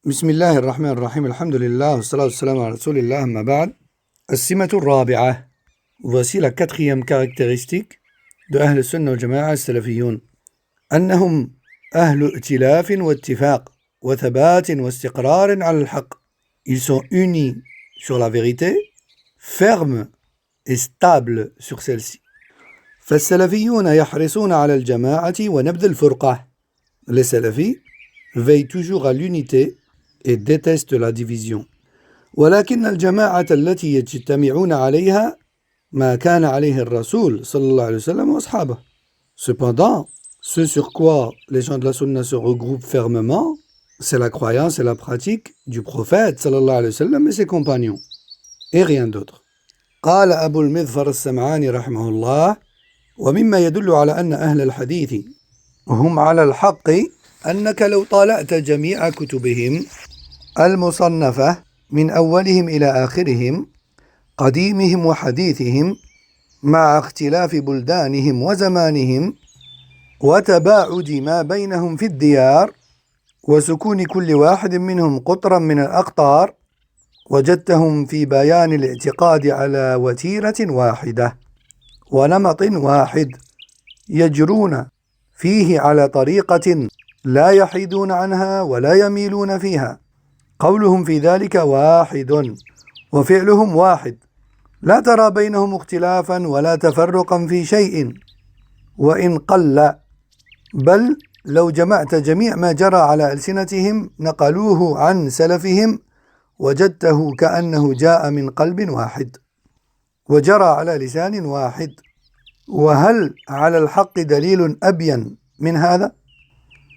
بسم الله الرحمن الرحيم الحمد لله والصلاة والسلام على رسول الله أما بعد السمة الرابعة. Voici la quatrième caractéristique de أهل السنة والجماعة السلفيون أنهم أهل ائتلاف واتفاق وثبات واستقرار على الحق. Ils sont unis sur la vérité, fermes et stables sur celle-ci. فالسلفيون يحرصون على الجماعة ونبذ الفرقة. Les salafis veillent toujours à l'unité et détestent la division. ولكن الجماعة التي يجتمعون عليها ما كان عليه الرسول صلى الله عليه وسلم وأصحابه. Cependant, ce sur quoi les gens de la sunna se regroupent fermement, c'est la croyance et la pratique du prophète صلى الله عليه وسلم et ses compagnons, et rien d'autre. قال أبو المظفر السمعاني رحمه الله: ومما يدل على أن أهل الحديث هم على الحق أنك لو طالعت جميع كتبهم المصنفة من أولهم إلى آخرهم قديمهم وحديثهم مع اختلاف بلدانهم وزمانهم وتباعد ما بينهم في الديار وسكون كل واحد منهم قطرا من الأقطار وجدتهم في بيان الاعتقاد على وتيرة واحدة ونمط واحد يجرون فيه على طريقة لا يحيدون عنها ولا يميلون فيها. قولهم في ذلك واحد وفعلهم واحد، لا ترى بينهم اختلافا ولا تفرقا في شيء وإن قل، بل لو جمعت جميع ما جرى على ألسنتهم نقلوه عن سلفهم وجدته كأنه جاء من قلب واحد وجرى على لسان واحد. وهل على الحق دليل أبين من هذا؟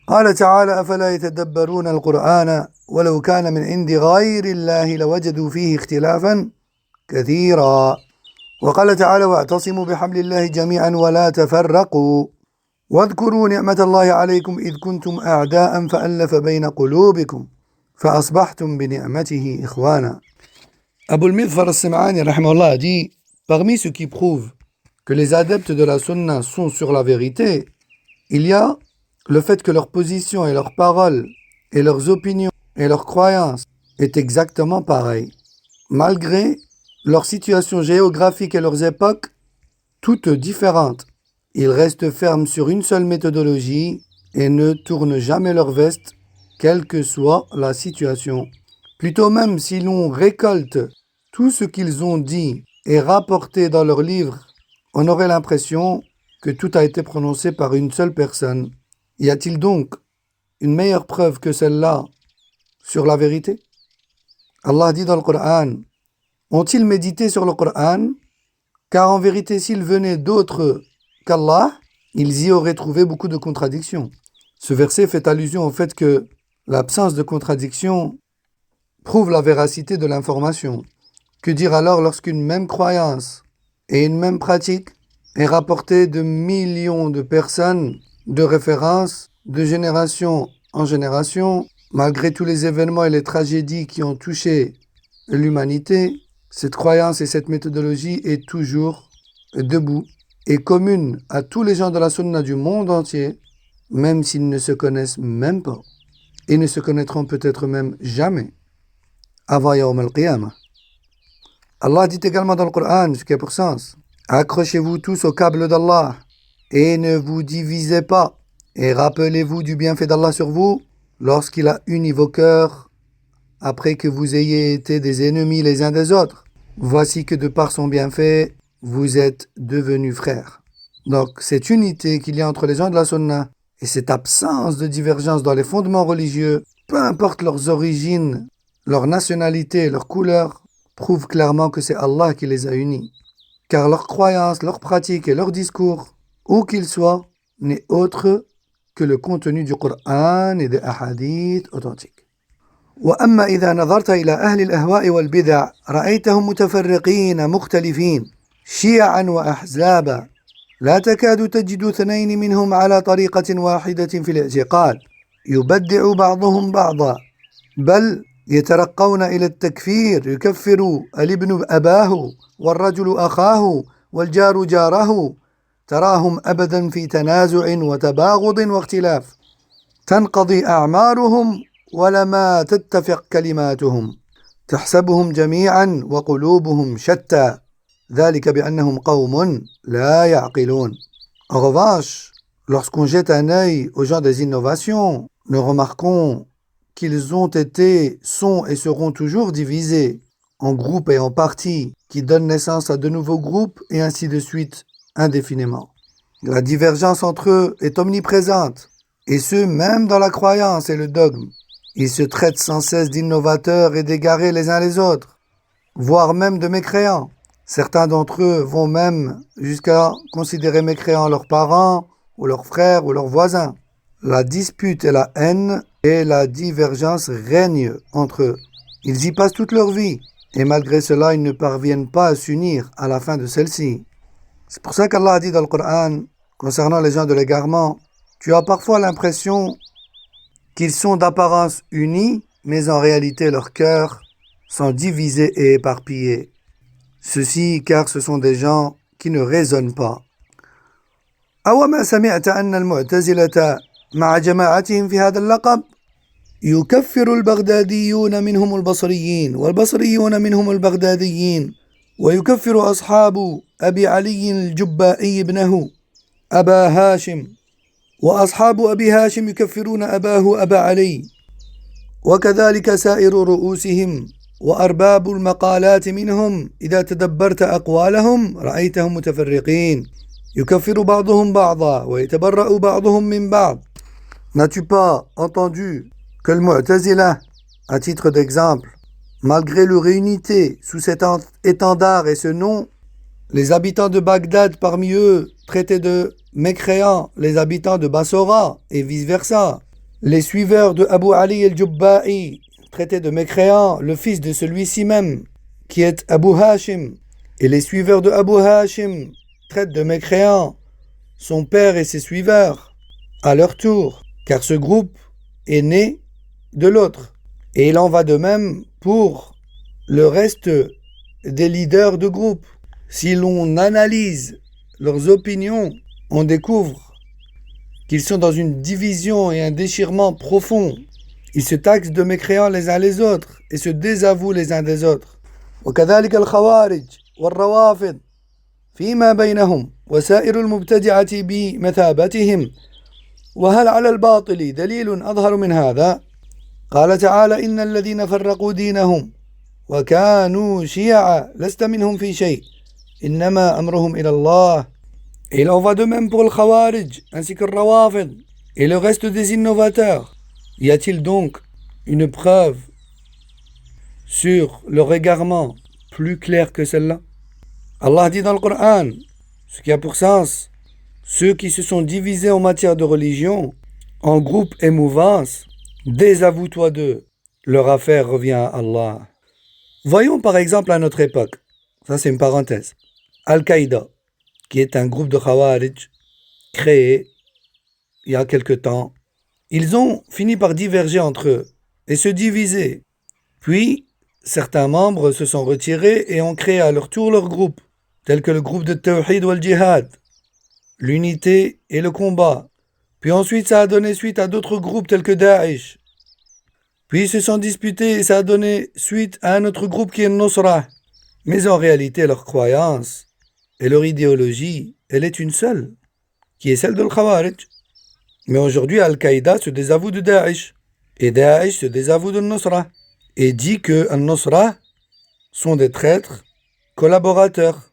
قال تعالى: أفلا يتدبرون القرآن ولو كان من عند غير الله لوجدوا فيه اختلافا كثيرا. وقال تعالى: واعتصموا بحبل الله جميعا ولا تفرقوا واذكروا نعمة الله عليكم إذ كنتم أعداء فألف بين قلوبكم فأصبحتم بنعمته إخوانا. Abu al-Midfar al-Sim'ani rahimahullah dit: parmi ce qui prouve que les adeptes de la sunna sont sur la vérité, il y a le fait que leur position et leurs paroles et leurs opinions et leurs croyances est exactement pareil. Malgré leur situation géographique et leurs époques, toutes différentes, ils restent fermes sur une seule méthodologie et ne tournent jamais leur veste, quelle que soit la situation. Plutôt même si l'on récolte tout ce qu'ils ont dit et rapporté dans leurs livres, on aurait l'impression que tout a été prononcé par une seule personne. Y a-t-il donc une meilleure preuve que celle-là sur la vérité? Allah dit dans le Coran: ont-ils médité sur le Coran? Car en vérité, s'ils venaient d'autres qu'Allah, ils y auraient trouvé beaucoup de contradictions. Ce verset fait allusion au fait que l'absence de contradiction prouve la véracité de l'information. Que dire alors lorsqu'une même croyance et une même pratique est rapportée de millions de personnes, de référence, de génération en génération, malgré tous les événements et les tragédies qui ont touché l'humanité, cette croyance et cette méthodologie est toujours debout et commune à tous les gens de la sunna du monde entier, même s'ils ne se connaissent même pas et ne se connaîtront peut-être même jamais avant Yawm al-Qiyamah. Allah dit également dans le Coran, ce qui a pour sens: accrochez-vous tous au câble d'Allah et ne vous divisez pas, et rappelez-vous du bienfait d'Allah sur vous lorsqu'il a uni vos cœurs après que vous ayez été des ennemis les uns des autres. Voici que de par son bienfait, vous êtes devenus frères. Donc cette unité qu'il y a entre les gens de la sunna et cette absence de divergence dans les fondements religieux, peu importe leurs origines, leur nationalité, leur couleur, prouve clairement que c'est Allah qui les a unis. Car leur croyance, leur pratique et leur discours, où qu'ils soient, n'est autre que le contenu du Coran et des hadiths authentiques. وأما إذا نظرت إلى أهل الأهواء والبدع رأيتهم متفرقين مختلفين شيعا وأحزابا لا تكاد تجد اثنين منهم على طريقة واحدة في الاعتقاد يبدع بعضهم بعضا بل يترقون إلى التكفير يكفر الابن أباه والرجل أخاه والجار جاره تراهم أبدا في تنازع وتباغض واختلاف تنقضي أعمارهم ولما تتفق كلماتهم تحسبهم جميعا وقلوبهم شتى ذلك بأنهم قوم لا يعقلون. En revanche, lorsqu'on jette un œil aux gens des innovations, nous remarquons qu'ils ont été, sont et seront toujours divisés en groupes et en partis qui donnent naissance à de nouveaux groupes et ainsi de suite indéfiniment. La divergence entre eux est omniprésente, et ce même dans la croyance et le dogme. Ils se traitent sans cesse d'innovateurs et d'égarés les uns les autres, voire même de mécréants. Certains d'entre eux vont même jusqu'à considérer mécréants leurs parents, ou leurs frères, ou leurs voisins. La dispute et la haine et la divergence règnent entre eux. Ils y passent toute leur vie, et malgré cela, ils ne parviennent pas à s'unir à la fin de celle-ci. C'est pour ça qu'Allah a dit dans le Coran, concernant les gens de l'égarement, tu as parfois l'impression qu'ils sont d'apparence unis, mais en réalité leurs cœurs sont divisés et éparpillés. Ceci car ce sont des gens qui ne raisonnent pas. أوما سمعت أن المعتزلة مع جماعتهم في هذا اللقب يكفر البغداديون منهم البصريين والبصريون منهم البغداديين ويكفر أصحاب أبي علي الجبائي ابنه أبا هاشم وأصحاب أبي هاشم يكفرون أباه أبا علي وكذلك سائر رؤوسهم وأرباب المقالات منهم إذا تدبرت أقوالهم رأيتهم متفرقين يكفر بعضهم بعضا ويتبرأ بعضهم من بعض. N'as-tu pas entendu que le Mu'tazila, à titre d'exemple, malgré leur unité sous cet étendard et ce nom, les habitants de Bagdad parmi eux traitaient de mécréants les habitants de Bassora et vice-versa. Les suiveurs de Abu Ali el-Jubba'i traitaient de mécréants le fils de celui-ci même, qui est Abu Hashim, et les suiveurs de Abu Hashim traitent de mécréants son père et ses suiveurs, à leur tour, car ce groupe est né de l'autre. Et il en va de même pour le reste des leaders de groupe. Si l'on analyse leurs opinions, on découvre qu'ils sont dans une division et un déchirement profond. Ils se taxent de mécréants les uns les autres et se désavouent les uns des autres. وكذلك الخوارج والروافض فيما بينهم وسائر المبتدعة بمثابتهم. وهل على الباطل دليل أظهر من هذا؟ قال تعالى إن الذين فرقوا دينهم وكانوا شيعا لست منهم في شيء إنما أمرهم إلى الله. Et il en va de même pour le Khawarij ainsi que le Rawafid et le reste des innovateurs. Y a-t-il donc une preuve sur leur égarement plus claire que celle-là? Allah dit dans le Coran, ce qui a pour sens, ceux qui se sont divisés en matière de religion, en groupe et mouvance, désavoue-toi d'eux, leur affaire revient à Allah. Voyons par exemple à notre époque, ça c'est une parenthèse, Al-Qaïda, qui est un groupe de Khawarij créé il y a quelque temps. Ils ont fini par diverger entre eux et se diviser. Puis, certains membres se sont retirés et ont créé à leur tour leur groupe, tel que le groupe de Tawhid wal Jihad, l'unité et le combat. Puis ensuite, ça a donné suite à d'autres groupes tels que Daesh. Puis ils se sont disputés et ça a donné suite à un autre groupe qui est Nusra. Mais en réalité, leur croyance et leur idéologie, elle est une seule, qui est celle de l'Khawarij. Mais aujourd'hui, Al-Qaïda se désavoue de Daesh. Et Daesh se désavoue de Nusra. Et dit que Al-Nusra sont des traîtres collaborateurs.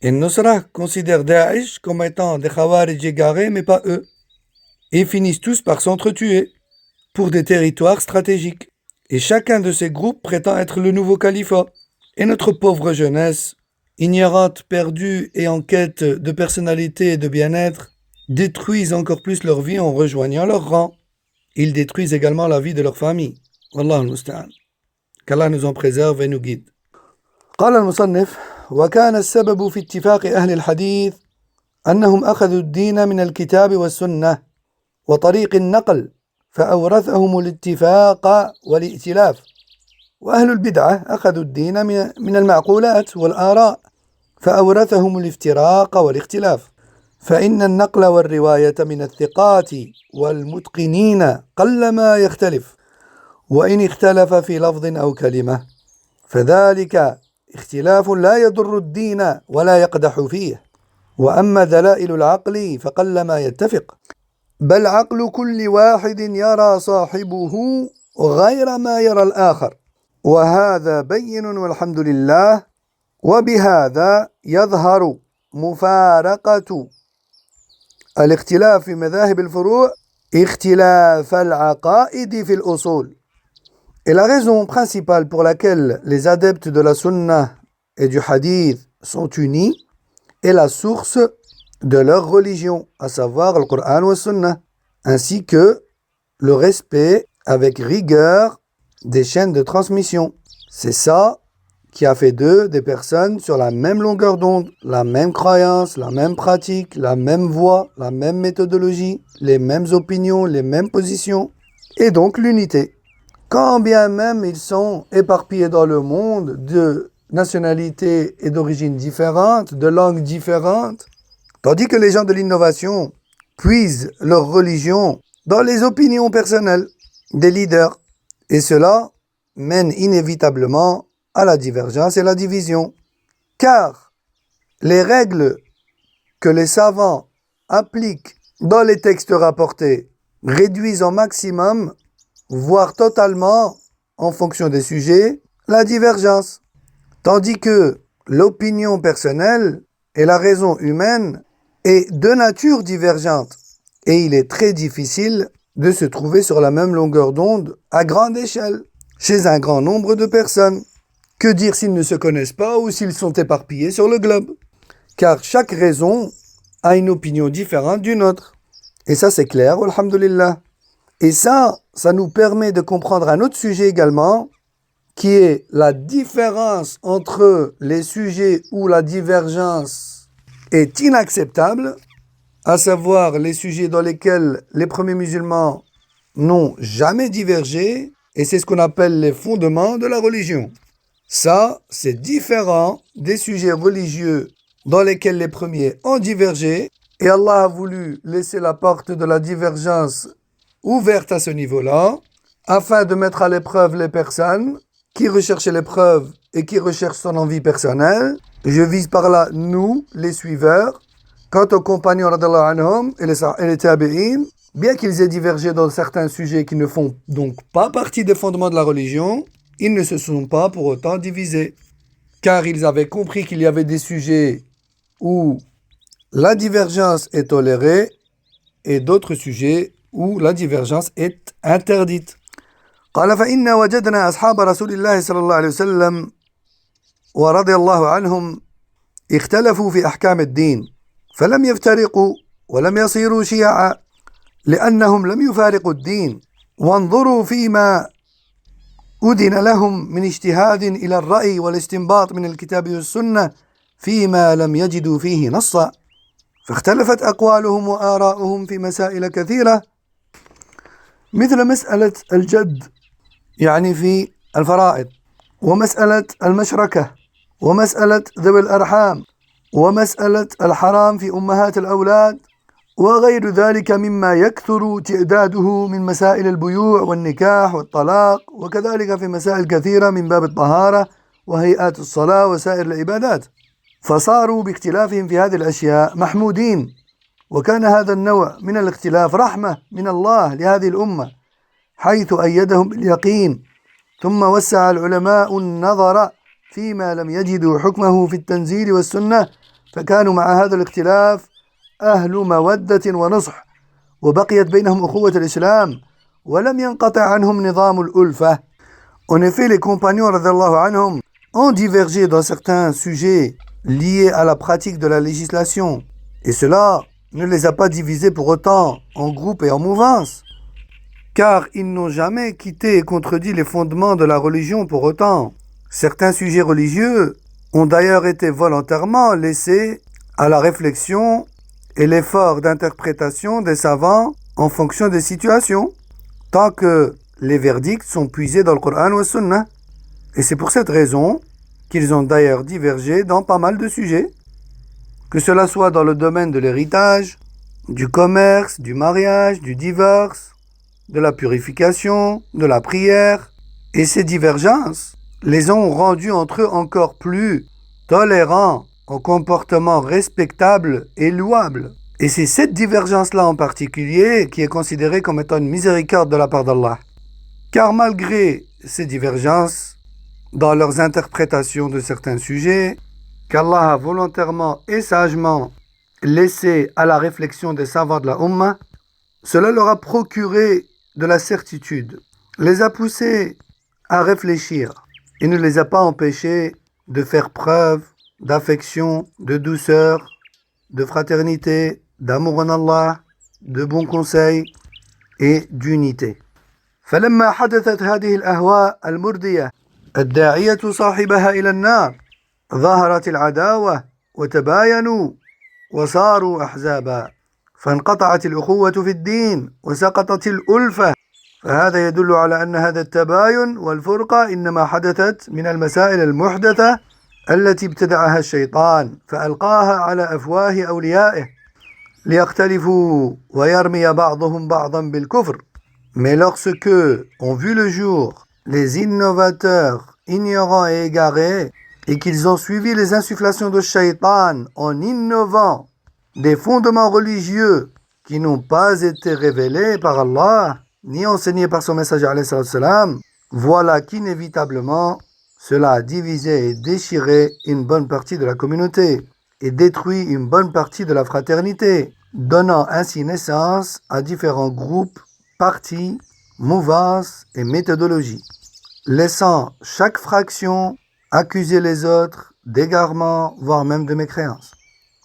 Et Nusra considère Daesh comme étant des Khawarij égarés, mais pas eux. Et finissent tous par s'entretuer pour des territoires stratégiques. Et chacun de ces groupes prétend être le nouveau califat. Et notre pauvre jeunesse, ignorante, perdue et en quête de personnalité et de bien-être, détruisent encore plus leur vie en rejoignant leur rang. Ils détruisent également la vie de leur famille. Wallahu al-musta'an. Qu'Allah nous en préserve et nous guide. قال المصنف وكان السبب في اتفاق أهل الحديث أنهم أخذوا الدين من الكتاب والسنة وطريق النقل فأورثهم الاتفاق والائتلاف وأهل البدعة أخذوا الدين من المعقولات والآراء فأورثهم الافتراق والاختلاف فإن النقل والرواية من الثقات والمتقنين قلما يختلف وإن اختلف في لفظ أو كلمة فذلك اختلاف لا يضر الدين ولا يقدح فيه وأما دلائل العقل فقلما يتفق بل عقل كل واحد يرى صاحبه غير ما يرى الآخر وهذا بين والحمد لله وبهذا يظهر مفارقة الاختلاف في مذاهب الفروع اختلاف العقائد في الأصول. Et la raison principale pour laquelle les adeptes de la sunna et du hadith sont unis est la source de leur religion, à savoir le Coran ou la sunna, ainsi que le respect avec rigueur des chaînes de transmission. C'est ça qui a fait d'eux des personnes sur la même longueur d'onde, la même croyance, la même pratique, la même voie, la même méthodologie, les mêmes opinions, les mêmes positions, et donc l'unité. Quand bien même ils sont éparpillés dans le monde de nationalités et d'origines différentes, de langues différentes, tandis que les gens de l'innovation puisent leur religion dans les opinions personnelles des leaders. Et cela mène inévitablement à la divergence et la division. Car les règles que les savants appliquent dans les textes rapportés réduisent au maximum, voire totalement, en fonction des sujets, la divergence. Tandis que l'opinion personnelle et la raison humaine est de nature divergente. Et il est très difficile de se trouver sur la même longueur d'onde à grande échelle, chez un grand nombre de personnes. Que dire s'ils ne se connaissent pas ou s'ils sont éparpillés sur le globe? Car chaque raison a une opinion différente d'une autre. Et ça c'est clair, alhamdulillah. Et ça nous permet de comprendre un autre sujet également, qui est la différence entre les sujets où la divergence est inacceptable, à savoir les sujets dans lesquels les premiers musulmans n'ont jamais divergé, et c'est ce qu'on appelle les fondements de la religion. Ça, c'est différent des sujets religieux dans lesquels les premiers ont divergé, et Allah a voulu laisser la porte de la divergence ouverte à ce niveau-là, afin de mettre à l'épreuve les personnes qui recherchent l'épreuve et qui recherchent son envie personnelle. Je vise par là, nous, les suiveurs. Quant aux compagnons radhiyallahu anhum et les tabi'in, bien qu'ils aient divergé dans certains sujets qui ne font donc pas partie des fondements de la religion, ils ne se sont pas pour autant divisés. Car ils avaient compris qu'il y avait des sujets où la divergence est tolérée et d'autres sujets où la divergence est interdite. قال فإنا وجدنا أصحاب رسول الله صلى الله عليه وسلم ورضي الله عنهم اختلفوا في أحكام الدين فلم يفترقوا ولم يصيروا شيعا لأنهم لم يفارقوا الدين وانظروا فيما أذن لهم من اجتهاد إلى الرأي والاستنباط من الكتاب والسنة فيما لم يجدوا فيه نصا فاختلفت أقوالهم وآراؤهم في مسائل كثيرة مثل مسألة الجد يعني في الفرائض ومسألة المشركة ومسألة ذوي الأرحام ومسألة الحرام في أمهات الأولاد وغير ذلك مما يكثر تعداده من مسائل البيوع والنكاح والطلاق وكذلك في مسائل كثيرة من باب الطهارة وهيئات الصلاة وسائر العبادات فصاروا باختلافهم في هذه الأشياء محمودين وكان هذا النوع من الاختلاف رحمة من الله لهذه الأمة حيث أيدهم باليقين ثم وسع العلماء النظر فيما لم يجدوا حكمه في التنزيل والسنة فكانوا مع هذا الاختلاف أهل مودة ونصح وبقيت بينهم أخوة الإسلام ولم ينقطع عنهم نظام الألفة. En effet, les compagnons radhiyallahu anhum ont divergé dans certains sujets liés à la pratique de la législation et cela ne les a pas divisés pour autant en groupes et en mouvances, car ils n'ont jamais quitté et contredit les fondements de la religion pour autant. Certains sujets religieux ont d'ailleurs été volontairement laissés à la réflexion et l'effort d'interprétation des savants en fonction des situations, tant que les verdicts sont puisés dans le Coran ou la Sunna. Et c'est pour cette raison qu'ils ont d'ailleurs divergé dans pas mal de sujets, que cela soit dans le domaine de l'héritage, du commerce, du mariage, du divorce, de la purification, de la prière, et ces divergences les ont rendus entre eux encore plus tolérants au comportement respectable et louable. Et c'est cette divergence-là en particulier qui est considérée comme étant une miséricorde de la part d'Allah. Car malgré ces divergences dans leurs interprétations de certains sujets, qu'Allah a volontairement et sagement laissé à la réflexion des savants de la Ummah, cela leur a procuré de la certitude, les a poussés à réfléchir et ne les a pas empêchés de faire preuve d'affection, de douceur, de fraternité, d'amour en Allah, de bons conseils et d'unité. فلما حدثت هذه الأهواء المردية الداعية صاحبها إلى النار ظهرت العداوة وتباينوا وصاروا أحزابا فانقطعت الأخوة في الدين وسقطت الألفة فهذا يدل على أن هذا التباين والفرقة إنما حدثت من المسائل المحدثة التي ابتدعها الشيطان فألقاها على أفواه أوليائه ليختلفوا ويرمي بعضهم بعضا بالكفر. Mais lorsque ont vu le jour les innovateurs ignorants et égarés et qu'ils ont suivi les insufflations de Shaitan en innovant des fondements religieux qui n'ont pas été révélés par Allah ni enseignés par son messager alayhi salam, voilà qu'inévitablement cela a divisé et déchiré une bonne partie de la communauté et détruit une bonne partie de la fraternité, donnant ainsi naissance à différents groupes, partis, mouvances et méthodologies, laissant chaque fraction accuser les autres d'égarement, voire même de mécréance.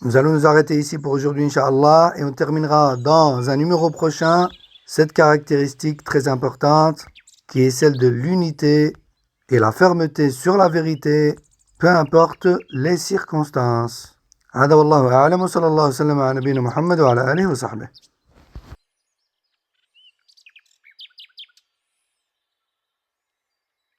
Nous allons nous arrêter ici pour aujourd'hui, Inch'Allah, et on terminera dans un numéro prochain cette caractéristique très importante qui est celle de l'unité et la fermeté sur la vérité, peu importe les circonstances. هذا والله أعلم وصلى الله وسلم على نبينا محمد وعلى آله وصحبه.